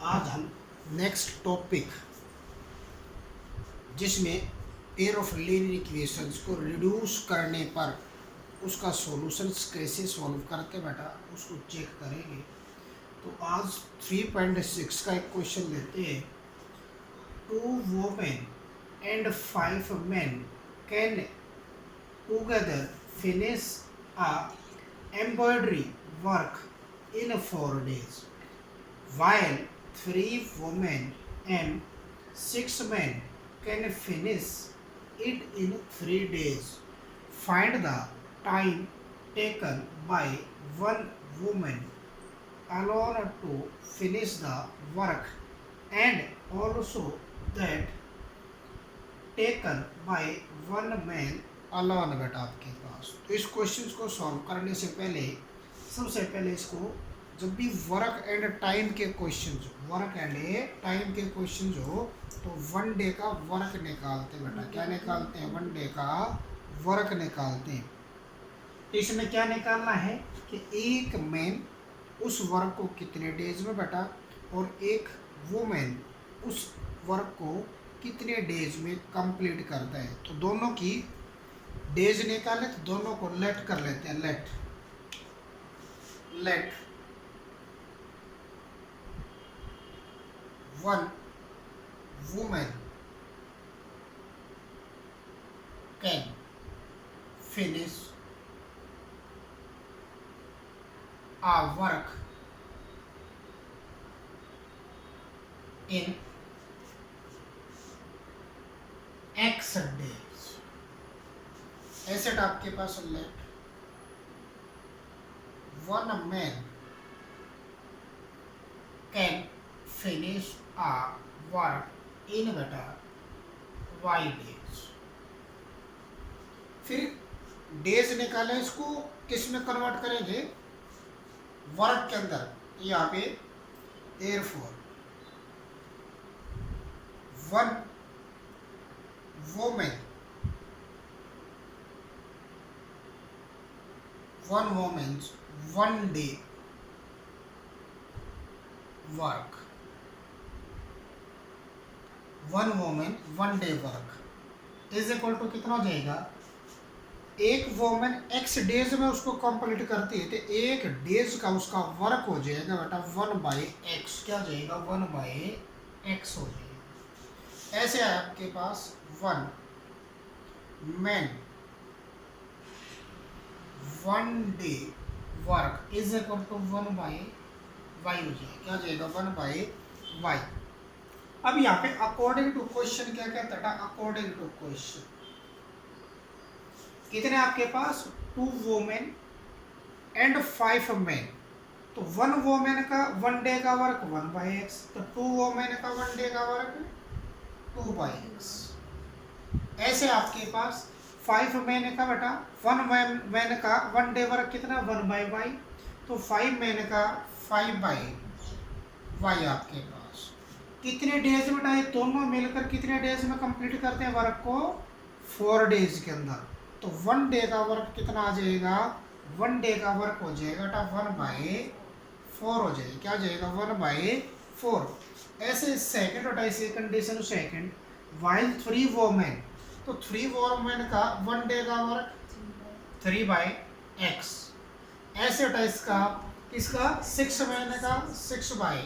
आज हम next topic जिसमें पेयर ऑफ लीनियर इक्वेशंस को रिड्यूस करने पर उसका सॉल्यूशंस कैसे सॉल्व करते बेटा उसको चेक करेंगे। तो आज 3.6 का एक क्वेश्चन लेते हैं। 2 women and 5 men can together finish a embroidery work in 4 days, while 3 women and 6 men can finish it in 3 days. Find the time taken by one woman alone to finish the work and also that taken by one man alone। बेटा आपके पास तो इस question को solve करने से पहले सबसे पहले इसको जब भी वर्क एंड टाइम के क्वेश्चन हो तो 1 डे का वर्क निकालते हैं बेटा। क्या निकालते हैं? 1 डे का वर्क निकालते हैं। तो इसमें क्या निकालना है कि एक मैन उस वर्क को कितने डेज में बेटा और एक वुमेन उस वर्क को कितने डेज में कंप्लीट करता है। तो दोनों की डेज निकाले तो दोनों को लेट कर लेते हैं। Let one women can finish a work in X days। ऐसे आपके पास let one man can finish a work in बेटा Y days। फिर डेज निकाले, इसको किस में कन्वर्ट करेंगे? वर्क के अंदर। यहाँ पे therefore one woman's 1 day work, 1 day work is equal to कितना हो जाएगा? एक वोमेन एक्स डेज में उसको कंप्लीट करती है तो एक डेज का उसका वर्क हो जाएगा बेटा 1/x। क्या हो जाएगा? 1/x हो जाएगा। ऐसे है आपके पास 1 man 1 day work is equal to 1/y हो जाएगा। क्या हो जाएगा? 1/y। अब यहाँ पे अकॉर्डिंग टू क्वेश्चन क्या कहता है? अकॉर्डिंग टू क्वेश्चन कितने आपके पास? 2 वोमेन एंड 5 मैन। तो 1 वोमेन का 1 डे का वर्क 1/x, तो 2 वोमेन का 1 डे का वर्क 2/x। ऐसे आपके पास 5 मैन का बेटा 1 मैन का 1 डे वर्क कितना? 1/y। तो 5 मैन का 5/y आपके पास कितने डेज में? ये दोनों मिलकर कितने डेज में कंप्लीट करते हैं वर्क को? 4 डेज के अंदर। तो 1 डे का वर्क कितना आ जाएगा? 1 डे का वर्क हो जाएगा 1/4 हो जाएगा। क्या हो जाएगा? 1/4। ऐसे सेकंड और ऐसे कंडीशन सेकंड वाइल 3 वोमेन। तो 3 वोमेन का 1 डे का वर्क 3/x। ऐसे इसका 6 मैन का 6/y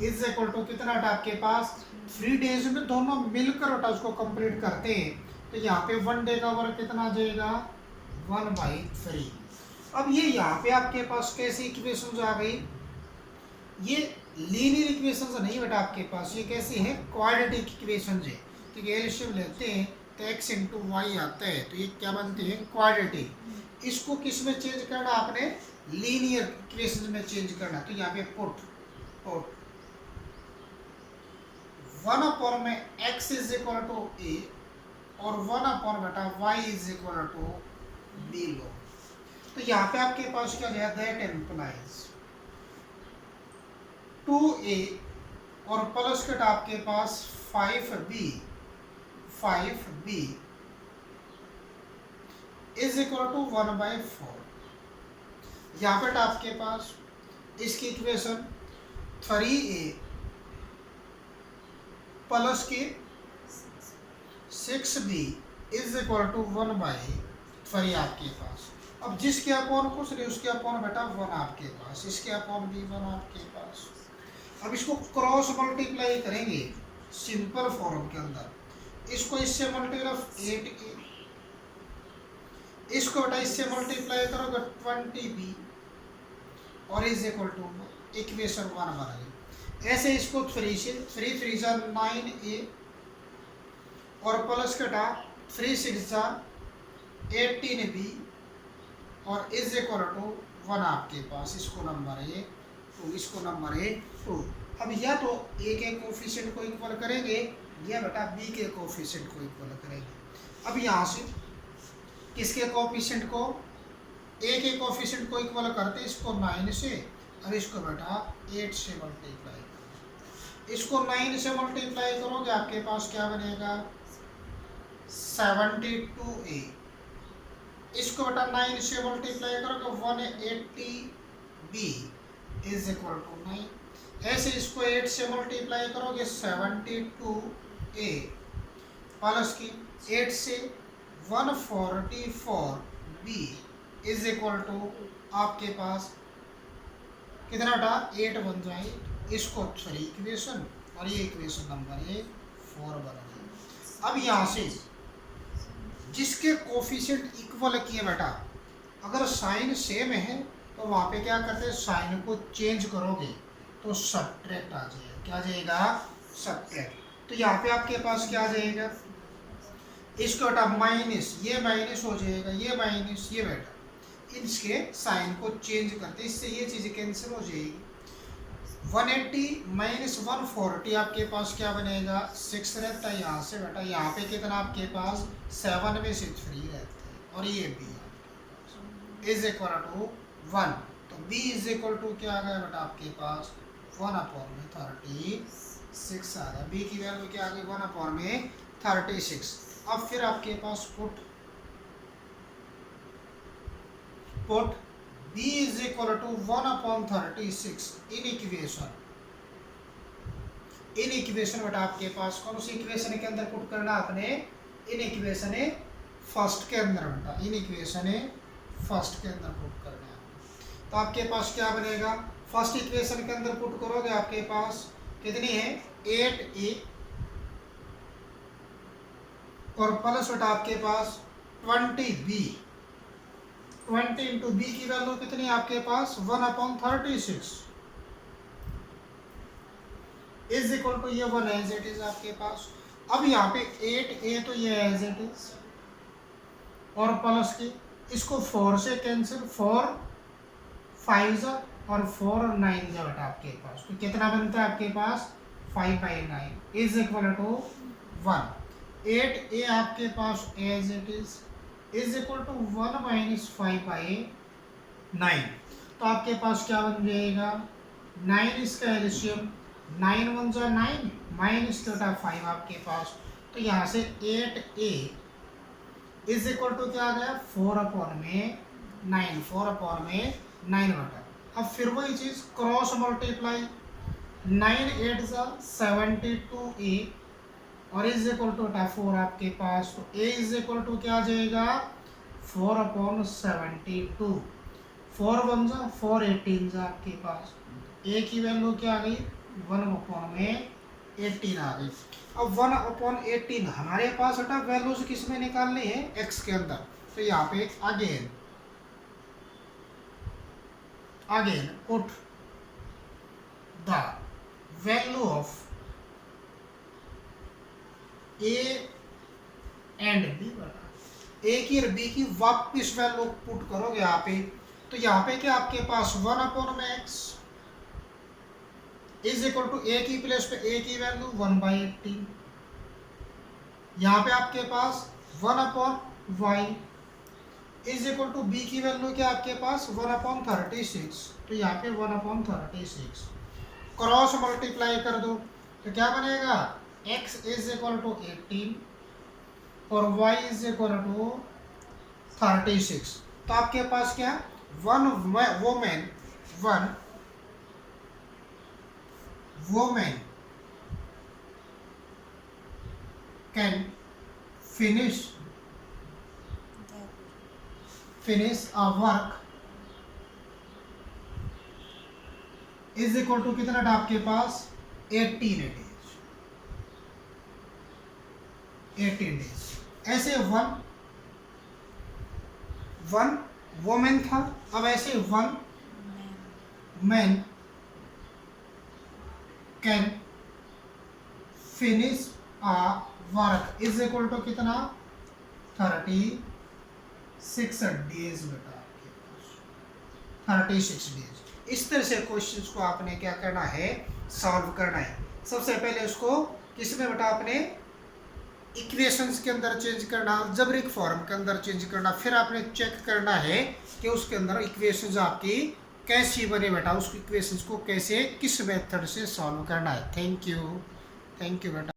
इज इक्वल टू कितना आपके पास? 3 डेज में दोनों मिलकर उसको कंप्लीट करते हैं। तो यहाँ पे 1 डे का वर्क कितना आ जाएगा? 1/3। अब ये यहाँ पे आपके पास कैसी इक्वेशंस आ गई? ये लीनियर इक्वेशंस नहीं बेटा आपके पास, ये कैसी है? क्वाड्रेटिक इक्वेशंस है। तो एलसीएम लेते हैं तो x इंटू वाई आता है, तो ये क्या बनते हैं? क्वाड्रेटिक। इसको किस में चेंज करना? आपने लीनियर इक्वेशंस में चेंज करना। तो यहाँ पे पुट 1 में x is equal to a और 1 बेटा y is equal to b लो। तो यहाँ पे आपके पास क्या है? दैट एम्प्लाइज 2a और प्लस कट आपके पास 5b इज इक्वल टू 1/4। यहाँ पे आपके पास इसकी इक्वेशन 3a प्लस के 6b इज इक्वल टू 1/3 आपके पास। अब जिसके अपॉन कुछ नहीं उसके अपॉन बेटा 1 आपके पास, इसके अपॉन भी 1 आपके पास। अब इसको क्रॉस मल्टीप्लाई करेंगे सिंपल फॉर्म के अंदर, इसको इससे मल्टीप्लाई 8a, इसको बेटा इससे मल्टीप्लाई करोगे 20b और इज इक्वल टू इक्वेशन 1 बनेगी। ऐसे इसको 3 से 3 3 जा 9a और प्लस कटा 3 6 जा 18b और इज इक्वल टू 1 आपके पास। इसको नंबर है 2, इसको नंबर है 2। अब या तो a के कोफिशिएंट को इक्वल करेंगे या बेटा b के कोफिशिएंट को इक्वल करेंगे। अब यहाँ से किसके कोफिशिएंट को, a के कोफिशिएंट को इक्वल करते इसको 9 से और इसको बेटा 8 से मल्टीप्लाई करो। इसको 9 से मल्टीप्लाई करोगे आपके पास क्या बनेगा 72a। इसको बेटा 9 से मल्टीप्लाई करोगे 180b इज इक्वल टू 9। ऐसे इसको 8 से मल्टीप्लाई करोगे 72a प्लस की 8 से 144b इज इक्वल टू आपके पास कितना बेटा 8 बन जाए। इसको 3 इक्वेशन और ये इक्वेशन नंबर 4 बन गई। अब यहाँ से जिसके कोफिशिएंट इक्वल किए बेटा, अगर साइन सेम है तो वहाँ पे क्या करते हैं साइन को चेंज करोगे तो सब्ट्रैक्ट आ जाएगा। क्या आ जाएगा सब्ट्रैक्ट। तो यहाँ पे आपके पास क्या आ जाएगा, इसको बेटा माइनस, ये माइनस हो जाएगा, ये माइनस, ये बेटा इसके साइन को चेंज करते इससे ये चीज़ कैंसिल हो जाएगी। 180 माइनस 140 आपके पास क्या बनेगा 6 रहता है। यहाँ से बेटा यहाँ पे कितना आपके पास 7 में से 3 रहते हैं और ये b इज इक्वल टू 1। तो b इज इक्वल टू क्या आ गया बेटा आपके पास 1/36 आ गया। b की वैल्यू क्या आ गई 1/36। अब फिर आपके पास put b is equal to 1/36 in equation बेटा आपके पास कौन सी इक्वेशन के अंदर पुट करना आपने इन इक्वेशन फर्स्ट के अंदर बेटा, इन इक्वेशन फर्स्ट के अंदर पुट करना है। तो आपके पास क्या बनेगा फर्स्ट इक्वेशन के अंदर पुट करोगे आपके पास कितनी है 8a और प्लस बेटा आपके पास 20b 20 इंटू बी की वैल्यू कितनी है आपके पास 1/36 इज इक्वल टू ये 1 एज इट इज आपके पास। अब यहाँ पे 8a तो ये एज इट इज और प्लस की इसको 4 से कैंसिल 4 5 जा और 4 और 9 जा बेटा आपके पास। तो कितना बनता है आपके पास 5/9 इज इक्वल टू 1। 8a आपके पास as it is equal to 1 minus 5/9। तो आपके पास क्या बन जाएगा 9 इसका एलसीएम 9 1 जा 9 माइनस 5 आपके पास। तो यहाँ से 8a इज इक्वल टू क्या आ गया 4/9 4/9 बटा। अब फिर वही चीज़ क्रॉस मल्टीप्लाई 9 8 जा 72a और इज इक्वल टू 4 आपके पास। तो a इज इक्वल टू क्या आ जाएगा 4/72 4 1 जा 4 18 जा आपके पास। a की वैल्यू क्या आ गई 1/18 आ गई। अब 1/18 हमारे पास बेटा वैल्यूज किस में निकालनी है x के अंदर। तो यहाँ पे again put the value of a and b बटा a की और b की वापस वैल्यू पुट करोगे यहाँ पे। तो यहाँ पे क्या आपके पास 1/x is equal to a की प्लेस पे a की वैल्यू 1/18। यहाँ पे आपके पास 1/y is equal to b की वैल्यू क्या आपके पास 1/36। तो यहाँ पे 1/36 क्रॉस मल्टीप्लाई कर दो तो क्या बनेगा x इज इक्वल टू 18 और y इज इक्वल टू 36। तो आपके पास क्या 1 women 1 women can finish a work is equal to कितना था आपके पास 18 डेज। ऐसे वन वोमेन था, अब ऐसे one man can finish a work is equal to कितना 36 डेज बेटा, आपके पास 36 डेज। इस तरह से क्वेश्चंस को आपने क्या करना है, सॉल्व करना है। सबसे पहले उसको किसमें बेटा आपने इक्वेशंस के अंदर चेंज करना, अलजेब्रिक फॉर्म के अंदर चेंज करना, फिर आपने चेक करना है कि उसके अंदर इक्वेशंस आपकी कैसी बने बेटा, उस इक्वेशंस को कैसे किस मेथड से सॉल्व करना है। थैंक यू बेटा।